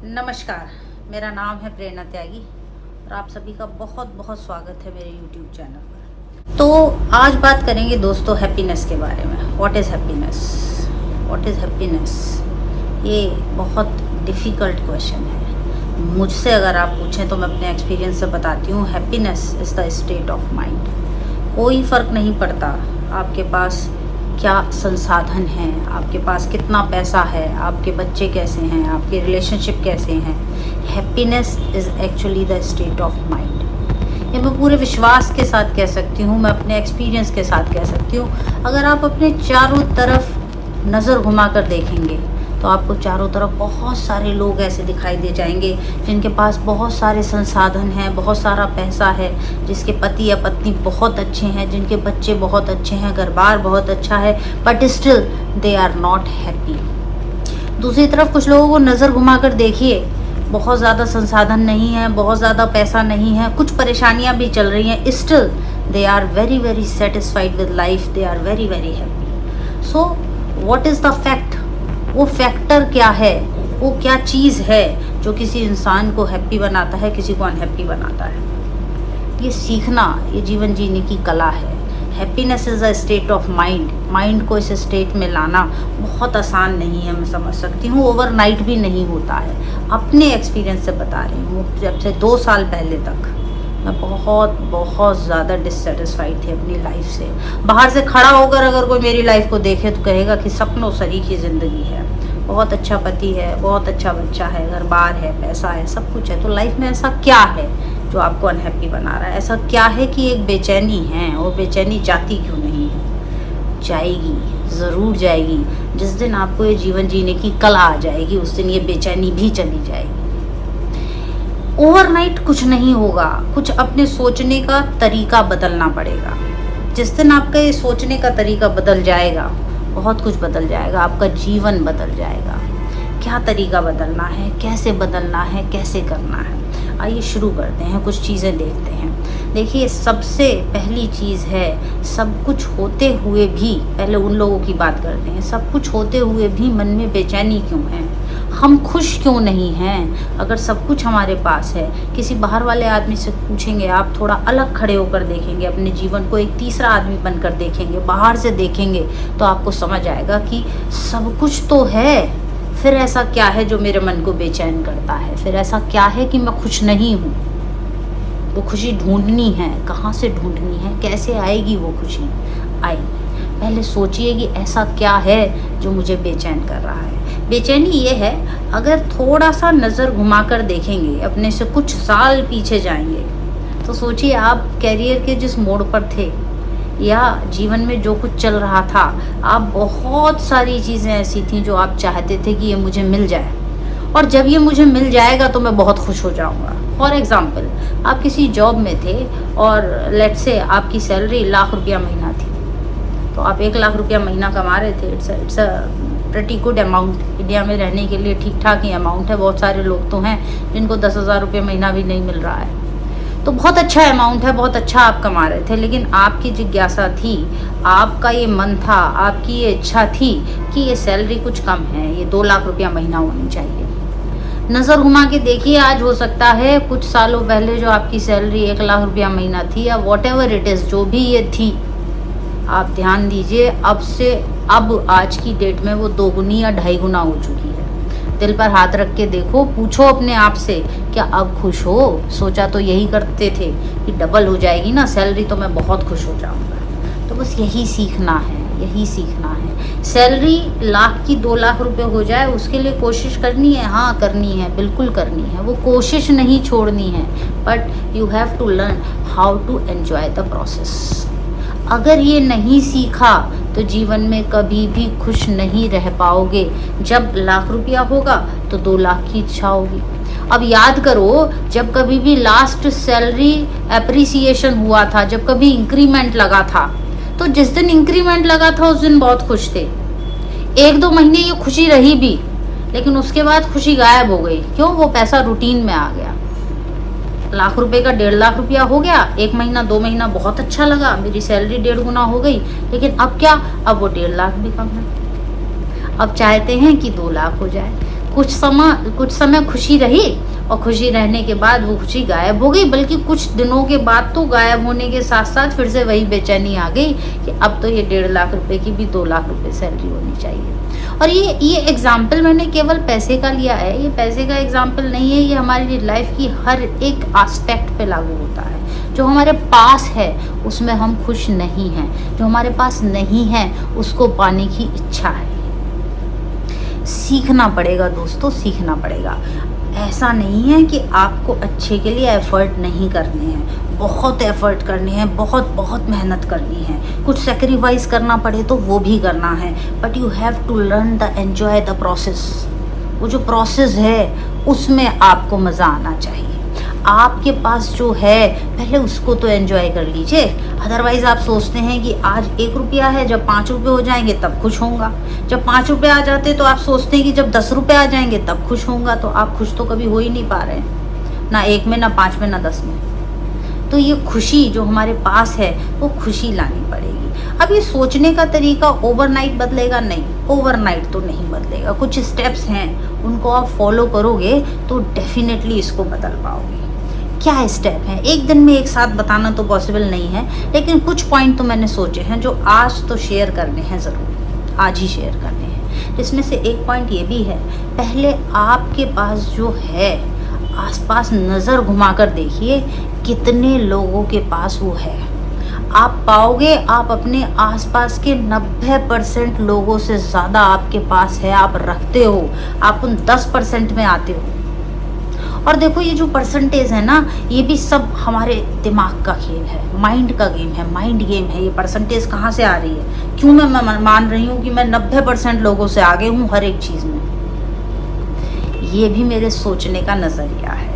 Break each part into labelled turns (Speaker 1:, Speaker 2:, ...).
Speaker 1: नमस्कार, मेरा नाम है प्रेरणा त्यागी और आप सभी का बहुत बहुत स्वागत है मेरे YouTube चैनल पर। तो आज बात करेंगे दोस्तों हैप्पीनेस के बारे में। What is happiness? What is happiness? ये बहुत डिफ़िकल्ट क्वेश्चन है। मुझसे अगर आप पूछें तो मैं अपने एक्सपीरियंस से बताती हूँ, happiness is the state of mind. कोई फ़र्क नहीं पड़ता आपके पास क्या संसाधन हैं, आपके पास कितना पैसा है, आपके बच्चे कैसे हैं, आपके रिलेशनशिप कैसे हैं। Happiness is actually the state of mind. ये मैं पूरे विश्वास के साथ कह सकती हूँ, मैं अपने एक्सपीरियंस के साथ कह सकती हूँ। अगर आप अपने चारों तरफ नज़र घुमा कर देखेंगे तो आपको चारों तरफ बहुत सारे लोग ऐसे दिखाई दे जाएंगे जिनके पास बहुत सारे संसाधन हैं, बहुत सारा पैसा है, जिसके पति या पत्नी बहुत अच्छे हैं, जिनके बच्चे बहुत अच्छे हैं, घर-बार बहुत अच्छा है, but still they are not happy. दूसरी तरफ कुछ लोगों को नज़र घुमा कर देखिए, बहुत ज़्यादा संसाधन नहीं है, बहुत ज़्यादा पैसा नहीं है, कुछ परेशानियाँ भी चल रही हैं, still they are very very satisfied with life, they are very very happy. So what is the fact? वो फैक्टर क्या है, वो क्या चीज़ है जो किसी इंसान को हैप्पी बनाता है, किसी को अनहैप्पी बनाता है? ये सीखना, ये जीवन जीने की कला है। Happiness is a state of mind. Mind को इस स्टेट में लाना बहुत आसान नहीं है, मैं समझ सकती हूँ। ओवरनाइट भी नहीं होता है। अपने एक्सपीरियंस से बता रही हूँ, जब से 2 साल पहले तक मैं बहुत ज़्यादा डिससेटिस्फाइड थी अपनी लाइफ से। बाहर से खड़ा होकर अगर कोई मेरी लाइफ को देखे तो कहेगा कि सपनों सरी की ज़िंदगी है, बहुत अच्छा पति है, बहुत अच्छा बच्चा है, घर बार है, पैसा है, सब कुछ है। तो लाइफ में ऐसा क्या है जो आपको अनहैप्पी बना रहा है? ऐसा क्या है कि एक बेचैनी है, और बेचैनी जाती क्यों नहीं है? जाएगी, ज़रूर जाएगी। जिस दिन आपको ये जीवन जीने की कला आ जाएगी उस दिन ये बेचैनी भी चली जाएगी। ओवरनाइट कुछ नहीं होगा, कुछ अपने सोचने का तरीका बदलना पड़ेगा। जिस दिन आपका ये सोचने का तरीका बदल जाएगा, बहुत कुछ बदल जाएगा, आपका जीवन बदल जाएगा। क्या तरीका बदलना है, कैसे बदलना है, कैसे करना है? आइए शुरू करते हैं, कुछ चीज़ें देखते हैं। देखिए, सबसे पहली चीज़ है, सब कुछ होते हुए भी, पहले उन लोगों की बात करते हैं, सब कुछ होते हुए भी मन में बेचैनी क्यों है? हम खुश क्यों नहीं हैं? अगर सब कुछ हमारे पास है, किसी बाहर वाले आदमी से पूछेंगे, आप थोड़ा अलग खड़े होकर देखेंगे, अपने जीवन को एक तीसरा आदमी बनकर देखेंगे, बाहर से देखेंगे, तो आपको समझ आएगा कि सब कुछ तो है। फिर ऐसा क्या है जो मेरे मन को बेचैन करता है? फिर ऐसा क्या है कि मैं खुश नहीं हूँ? वो खुशी ढूंढनी है, कहाँ से ढूंढनी है, कैसे आएगी वो खुशी? आएगी। पहले सोचिए कि ऐसा क्या है जो मुझे बेचैन कर रहा है। बेचैनी ये है, अगर थोड़ा सा नज़र घुमाकर देखेंगे, अपने से कुछ साल पीछे जाएंगे, तो सोचिए आप कैरियर के जिस मोड़ पर थे या जीवन में जो कुछ चल रहा था, आप बहुत सारी चीज़ें ऐसी थी जो आप चाहते थे कि ये मुझे मिल जाए, और जब ये मुझे मिल जाएगा तो मैं बहुत खुश हो जाऊंगा। फॉर एग्ज़ाम्पल, आप किसी जॉब में थे और लेट्स से आपकी सैलरी ₹1,00,000 महीना थी, तो आप 1,00,000 रुपया महीना कमा रहे थे। It's a pretty good amount. India में रहने के लिए ठीक ठाक ही अमाउंट है। बहुत सारे लोग तो हैं जिनको 10,000 रुपये महीना भी नहीं मिल रहा है, तो बहुत अच्छा अमाउंट है, बहुत अच्छा आप कमा रहे थे। लेकिन आपकी जिज्ञासा थी, आपका ये मन था, आपकी ये इच्छा थी कि ये सैलरी कुछ कम है, ये 2,00,000 रुपया महीना होनी चाहिए। नज़र घुमा के देखिए, आज हो सकता है कुछ सालों पहले जो आपकी सैलरी 1,00,000 रुपया महीना थी, या वॉट एवर इट इज़, जो भी ये थी, आप ध्यान दीजिए, अब आज की डेट में वो 2 गुनी या 2.5 गुना हो चुकी है। दिल पर हाथ रख के देखो, पूछो अपने आप से, क्या अब खुश हो? सोचा तो यही करते थे कि डबल हो जाएगी ना सैलरी तो मैं बहुत खुश हो जाऊंगा। तो बस यही सीखना है, यही सीखना है। सैलरी 1,00,000 की 2,00,000 रुपये हो जाए, उसके लिए कोशिश करनी है, हाँ करनी है, बिल्कुल करनी है, वो कोशिश नहीं छोड़नी है, but you have to learn how to enjoy the process. अगर ये नहीं सीखा तो जीवन में कभी भी खुश नहीं रह पाओगे। जब 1,00,000 रुपया होगा तो 2,00,000 की इच्छा होगी। अब याद करो, जब कभी भी लास्ट सैलरी एप्रिसिएशन हुआ था, जब कभी इंक्रीमेंट लगा था, तो जिस दिन इंक्रीमेंट लगा था उस दिन बहुत खुश थे। 1-2 महीने ये खुशी रही भी, लेकिन उसके बाद खुशी गायब हो गई। क्यों? वो पैसा रूटीन में आ गया। 1,00,000 रुपये का 1.5 रुपया हो गया, 1 महीना 2 महीना बहुत अच्छा लगा, मेरी सैलरी 1.5 गुना हो गई, लेकिन अब क्या? अब वो 1.5 लाख भी कम है। अब चाहते हैं कि 2 लाख हो जाए। कुछ समय खुशी रही, और खुशी रहने के बाद वो खुशी गायब हो गई, बल्कि कुछ दिनों के बाद तो गायब होने के साथ साथ फिर से वही बेचैनी आ गई कि अब तो ये 1.5 लाख रुपए की भी 2 लाख रुपए सैलरी होनी चाहिए। और ये एग्जाम्पल मैंने केवल पैसे का लिया है, ये पैसे का एग्जाम्पल नहीं है, ये हमारी लाइफ की हर एक एस्पेक्ट पे लागू होता है। जो हमारे पास है उसमें हम खुश नहीं हैं, जो हमारे पास नहीं है उसको पाने की इच्छा है। सीखना पड़ेगा दोस्तों, सीखना पड़ेगा। ऐसा नहीं है कि आपको अच्छे के लिए एफर्ट नहीं करने हैं, बहुत एफर्ट करने हैं, बहुत बहुत मेहनत करनी है, कुछ सेक्रीफाइस करना पड़े तो वो भी करना है, but you have to learn the enjoy the process. वो जो प्रोसेस है उसमें आपको मज़ा आना चाहिए। आपके पास जो है पहले उसको तो एंजॉय कर लीजिए। अदरवाइज़ आप सोचते हैं कि आज 1 रुपया है, जब 5 रुपये हो जाएंगे तब खुश होऊंगा। जब 5 रुपये आ जाते तो आप सोचते हैं कि जब 10 रुपये आ जाएंगे तब खुश होऊंगा। तो आप खुश तो कभी हो ही नहीं पा रहे हैं, ना 1 में, ना 5 में, ना 10 में। तो ये खुशी जो हमारे पास है वो खुशी लानी पड़ेगी। अब ये सोचने का तरीका ओवरनाइट बदलेगा नहीं, ओवरनाइट तो नहीं बदलेगा। कुछ स्टेप्स हैं उनको आप फॉलो करोगे तो डेफिनेटली इसको बदल पाओगे। क्या स्टेप हैं, एक दिन में एक साथ बताना तो पॉसिबल नहीं है, लेकिन कुछ पॉइंट तो मैंने सोचे हैं जो आज तो शेयर करने हैं, ज़रूर आज ही शेयर करने हैं। जिसमें से एक पॉइंट ये भी है, पहले आपके पास जो है आसपास नज़र घुमाकर देखिए कितने लोगों के पास वो है। आप पाओगे आप अपने आसपास के 90% लोगों से ज़्यादा आपके पास है, आप रखते हो, आप उन 10% में आते हो। और देखो ये जो परसेंटेज है ना, ये भी सब हमारे दिमाग का खेल है, माइंड का गेम है, माइंड गेम है। ये परसेंटेज कहाँ से आ रही है, क्यों मैं मान रही हूँ कि मैं 90% लोगों से आगे हूँ हर एक चीज़ में। ये भी मेरे सोचने का नज़रिया है।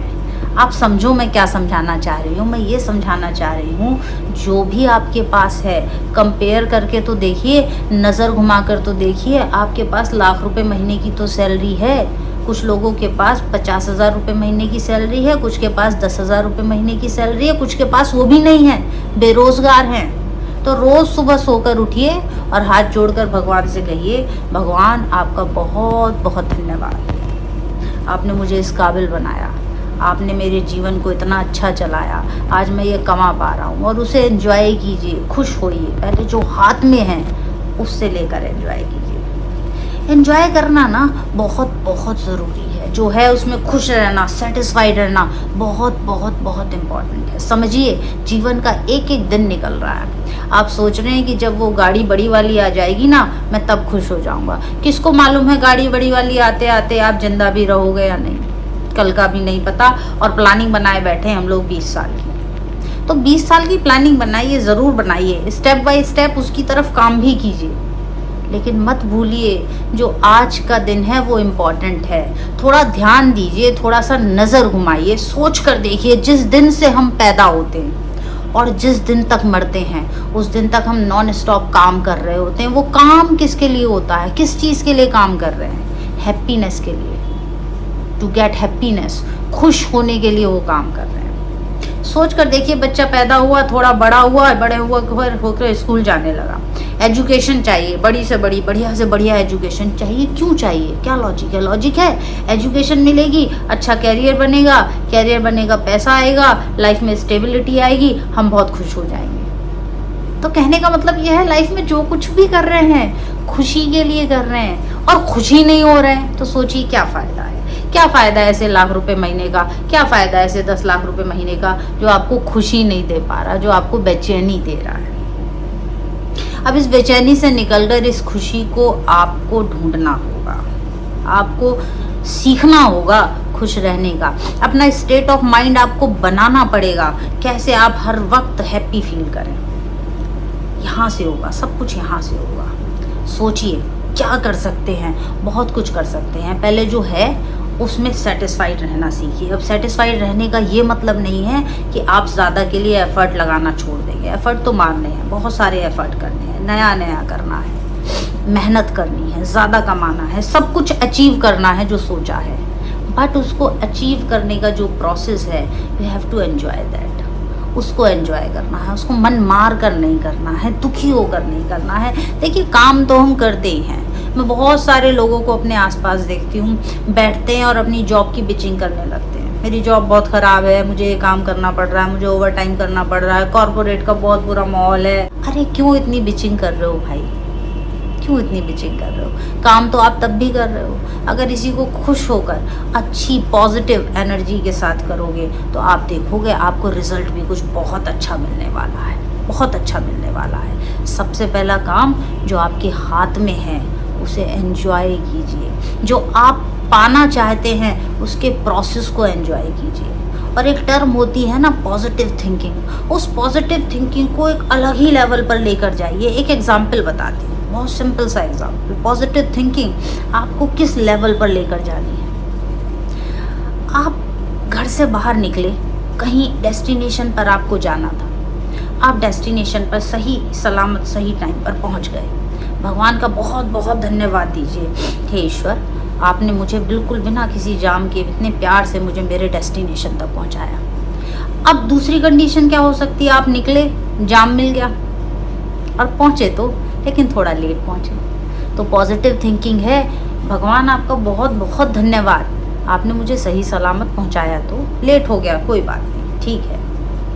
Speaker 1: आप समझो मैं क्या समझाना चाह रही हूँ। मैं ये समझाना चाह रही हूँ जो भी आपके पास है कंपेयर करके तो देखिए, नज़र घुमा कर तो देखिए। आपके पास लाख रुपए महीने की तो सैलरी है, कुछ लोगों के पास 50,000 रुपये महीने की सैलरी है, कुछ के पास 10,000 रुपये महीने की सैलरी है, कुछ के पास वो भी नहीं है, बेरोज़गार हैं। तो रोज़ सुबह सोकर उठिए और हाथ जोड़कर भगवान से कहिए, भगवान आपका बहुत बहुत धन्यवाद, आपने मुझे इस काबिल बनाया, आपने मेरे जीवन को इतना अच्छा चलाया, आज मैं ये कमा पा रहा हूँ। और उसे एंजॉय कीजिए, खुश होइए। पहले जो हाथ में है उससे लेकर एंजॉय कीजिए। एंजॉय करना ना बहुत बहुत ज़रूरी है, जो है उसमें खुश रहना, सेटिस्फाइड रहना बहुत बहुत बहुत इम्पॉर्टेंट है। समझिए जीवन का एक एक दिन निकल रहा है। आप सोच रहे हैं कि जब वो गाड़ी बड़ी वाली आ जाएगी ना मैं तब खुश हो जाऊंगा। किसको मालूम है गाड़ी बड़ी वाली आते आते आप जिंदा भी रहोगे या नहीं, कल का भी नहीं पता। और प्लानिंग बनाए बैठे हैं हम लोग 20 साल की। तो 20 साल की प्लानिंग बनाइए, ज़रूर बनाइए, स्टेप बाय स्टेप उसकी तरफ काम भी कीजिए। लेकिन मत भूलिए जो आज का दिन है वो इम्पॉर्टेंट है। थोड़ा ध्यान दीजिए, थोड़ा सा नज़र घुमाइए, सोच कर देखिए जिस दिन से हम पैदा होते हैं और जिस दिन तक मरते हैं उस दिन तक हम नॉन स्टॉप काम कर रहे होते हैं। वो काम किसके लिए होता है, किस चीज़ के लिए काम कर रहे हैं? हैप्पीनेस के लिए, टू गेट हैप्पीनेस, खुश होने के लिए वो काम कर रहे हैं। सोच कर देखिए, बच्चा पैदा हुआ, थोड़ा बड़ा हुआ, बड़े हुआ होकर स्कूल जाने लगा, एजुकेशन चाहिए, बड़ी से बड़ी, बढ़िया से बढ़िया एजुकेशन चाहिए। क्यों चाहिए, क्या लॉजिक है? लॉजिक है, एजुकेशन मिलेगी, अच्छा कैरियर बनेगा, पैसा आएगा, लाइफ में स्टेबिलिटी आएगी, हम बहुत खुश हो जाएंगे। तो कहने का मतलब यह है, लाइफ में जो कुछ भी कर रहे हैं खुशी के लिए कर रहे हैं और खुशी नहीं हो रहे हैं तो सोचिए क्या फ़ायदा है। क्या फ़ायदा है ऐसे लाख रुपए महीने का, क्या फ़ायदा है ऐसे 10 लाख रुपए महीने का जो आपको खुशी नहीं दे पा रहा, जो आपको बेचैनी दे रहा है। अब इस बेचैनी से निकलकर इस खुशी को आपको ढूंढना होगा, आपको सीखना होगा खुश रहने का। अपना स्टेट ऑफ माइंड आपको बनाना पड़ेगा, कैसे आप हर वक्त हैप्पी फील करें। यहाँ से होगा सब कुछ, यहाँ से होगा। सोचिए क्या कर सकते हैं, बहुत कुछ कर सकते हैं। पहले जो है उसमें सेटिस्फाइड रहना सीखिए। अब सेटिस्फाइड रहने का ये मतलब नहीं है कि आप ज़्यादा के लिए एफ़र्ट लगाना छोड़ देंगे। एफ़र्ट तो मारने हैं, बहुत सारे एफ़र्ट करने हैं, नया नया करना है, मेहनत करनी है, ज़्यादा कमाना है, सब कुछ अचीव करना है जो सोचा है। बट उसको अचीव करने का जो प्रोसेस है, you have to enjoy that. उसको एंजॉय करना है, उसको मन मार कर नहीं करना है, दुखी होकर नहीं करना है। देखिए काम तो हम करते ही हैं, मैं बहुत सारे लोगों को अपने आसपास देखती हूँ, बैठते हैं और अपनी जॉब की बिचिंग करने लगते हैं। मेरी जॉब बहुत ख़राब है, मुझे ये काम करना पड़ रहा है, मुझे ओवर टाइम करना पड़ रहा है, कॉर्पोरेट का बहुत बुरा माहौल है। अरे क्यों इतनी बिचिंग कर रहे हो भाई, क्यों इतनी बिचिंग कर रहे हो? काम तो आप तब भी कर रहे हो। अगर इसी को खुश होकर अच्छी पॉजिटिव एनर्जी के साथ करोगे तो आप देखोगे आपको रिजल्ट भी कुछ बहुत अच्छा मिलने वाला है, बहुत अच्छा मिलने वाला है। सबसे पहला काम जो आपके हाथ में है उसे एंजॉय कीजिए। जो आप पाना चाहते हैं उसके प्रोसेस को एंजॉय कीजिए। और एक टर्म होती है ना पॉजिटिव थिंकिंग, उस पॉजिटिव थिंकिंग को एक अलग ही लेवल पर लेकर जाइए। एक एग्जाम्पल बताती हूँ, बहुत सिंपल सा एग्जाम्पल। पॉजिटिव थिंकिंग आपको किस लेवल पर लेकर जानी है? आप घर से बाहर निकले, कहीं डेस्टिनेशन पर आपको जाना था, आप डेस्टिनेशन पर सही सलामत सही टाइम पर पहुंच गए। भगवान का बहुत बहुत धन्यवाद दीजिए, हे ईश्वर आपने मुझे बिल्कुल बिना किसी जाम के इतने प्यार से मुझे मेरे डेस्टिनेशन तक पहुंचाया। अब दूसरी कंडीशन क्या हो सकती है? आप निकले, जाम मिल गया और पहुंचे तो, लेकिन थोड़ा लेट पहुंचे। तो पॉजिटिव थिंकिंग है, भगवान आपका बहुत बहुत धन्यवाद, आपने मुझे सही सलामत पहुंचाया, तो लेट हो गया कोई बात नहीं, ठीक है,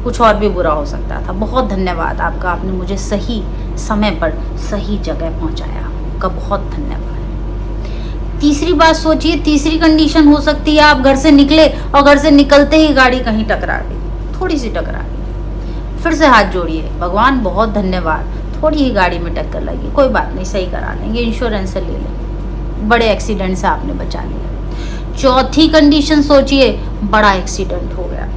Speaker 1: कुछ और भी बुरा हो सकता था, बहुत धन्यवाद आपका, आपने मुझे सही समय पर सही जगह पहुंचाया, आपका बहुत धन्यवाद। तीसरी बात सोचिए, तीसरी कंडीशन हो सकती है आप घर से निकले और घर से निकलते ही गाड़ी कहीं टकरा गई, थोड़ी सी टकरा गई, फिर से हाथ जोड़िए, भगवान बहुत धन्यवाद, थोड़ी ही गाड़ी में टक्कर लगी, कोई बात नहीं, सही करा लेंगे, इंश्योरेंस से ले लेंगे, बड़े एक्सीडेंट से आपने बचा लिया। चौथी कंडीशन सोचिए, बड़ा एक्सीडेंट हो गया,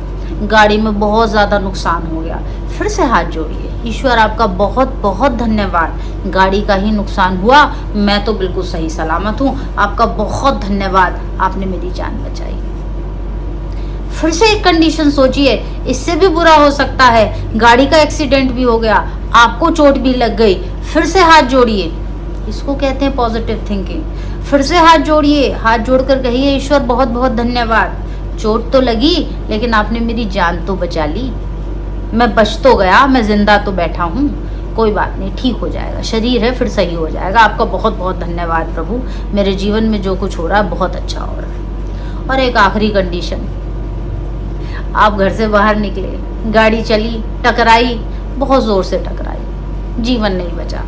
Speaker 1: गाड़ी में बहुत ज़्यादा नुकसान हो गया, फिर से हाथ जोड़िए, ईश्वर आपका बहुत बहुत धन्यवाद, गाड़ी का ही नुकसान हुआ, मैं तो बिल्कुल सही सलामत हूँ, आपका बहुत धन्यवाद, आपने मेरी जान बचाई। फिर से एक कंडीशन सोचिए, इससे भी बुरा हो सकता है, गाड़ी का एक्सीडेंट भी हो गया, आपको चोट भी लग गई, फिर से हाथ जोड़िए, इसको कहते हैं पॉजिटिव थिंकिंग। फिर से हाथ जोड़िए, हाथ जोड़कर कहिए, ईश्वर बहुत बहुत धन्यवाद, चोट तो लगी लेकिन आपने मेरी जान तो बचा ली, मैं बच तो गया, मैं जिंदा तो बैठा हूँ, कोई बात नहीं, ठीक हो जाएगा, शरीर है फिर सही हो जाएगा, आपका बहुत बहुत धन्यवाद प्रभु, मेरे जीवन में जो कुछ हो रहा है बहुत अच्छा हो रहा है। और एक आखिरी कंडीशन, आप घर से बाहर निकले, गाड़ी चली, टकराई, बहुत ज़ोर से टकराई, जीवन नहीं बचा,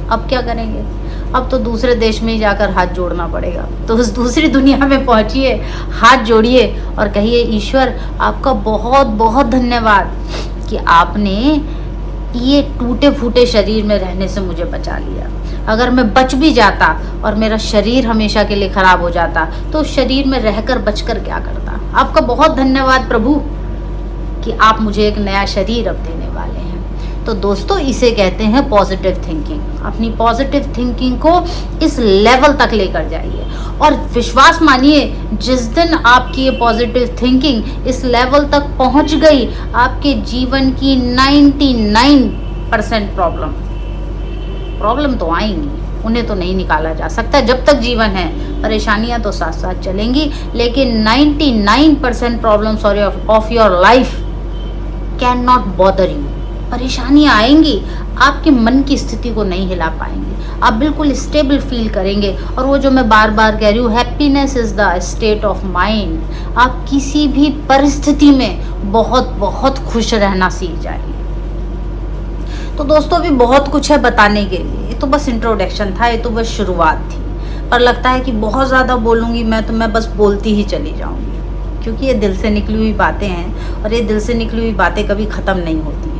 Speaker 1: अब क्या करेंगे? अब तो दूसरे देश में ही जाकर हाथ जोड़ना पड़ेगा। तो उस दूसरी दुनिया में पहुंचिए, हाथ जोड़िए और कहिए, ईश्वर आपका बहुत बहुत धन्यवाद कि आपने ये टूटे फूटे शरीर में रहने से मुझे बचा लिया। अगर मैं बच भी जाता और मेरा शरीर हमेशा के लिए ख़राब हो जाता तो उस शरीर में रहकर बचकर क्या करता। आपका बहुत धन्यवाद प्रभु कि आप मुझे एक नया शरीर अब देने वाले हैं। तो दोस्तों, इसे कहते हैं पॉजिटिव थिंकिंग। अपनी पॉजिटिव थिंकिंग को इस लेवल तक लेकर जाइए और विश्वास मानिए, जिस दिन आपकी ये पॉजिटिव थिंकिंग इस लेवल तक पहुंच गई, आपके जीवन की 99% प्रॉब्लम तो आएंगी, उन्हें तो नहीं निकाला जा सकता। जब तक जीवन है परेशानियां तो साथ साथ चलेंगी, लेकिन 99% problems of your life can not bother you. परेशानियां आएंगी, आपके मन की स्थिति को नहीं हिला पाएंगे, आप बिल्कुल स्टेबल फील करेंगे। और वो जो मैं बार बार कह रही हूँ, happiness is the state of mind. आप किसी भी परिस्थिति में बहुत बहुत खुश रहना सीख जाइए। तो दोस्तों, अभी बहुत कुछ है बताने के लिए, ये तो बस इंट्रोडक्शन था, ये तो बस शुरुआत थी, पर लगता है कि बहुत ज़्यादा बोलूँगी मैं बस बोलती ही चली जाऊँगी, क्योंकि ये दिल से निकली हुई बातें हैं और ये दिल से निकली हुई बातें कभी ख़त्म नहीं होती हैं।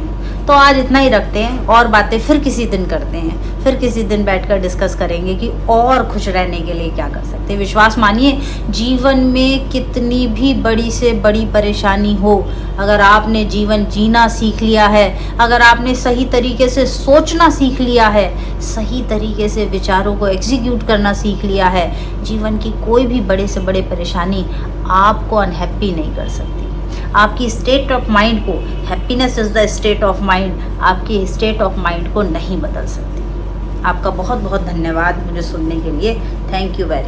Speaker 1: तो आज इतना ही रखते हैं, और बातें फिर किसी दिन करते हैं, फिर किसी दिन बैठकर डिस्कस करेंगे कि और खुश रहने के लिए क्या कर सकते हैं। विश्वास मानिए, जीवन में कितनी भी बड़ी से बड़ी परेशानी हो, अगर आपने जीवन जीना सीख लिया है, अगर आपने सही तरीके से सोचना सीख लिया है, सही तरीके से विचारों को एग्जीक्यूट करना सीख लिया है, जीवन की कोई भी बड़े से बड़े परेशानी आपको अनहैप्पी नहीं कर सकती। आपकी स्टेट ऑफ माइंड को, happiness is the state of mind, आपकी स्टेट ऑफ माइंड को नहीं बदल सकती। आपका बहुत बहुत धन्यवाद मुझे सुनने के लिए। Thank you very much.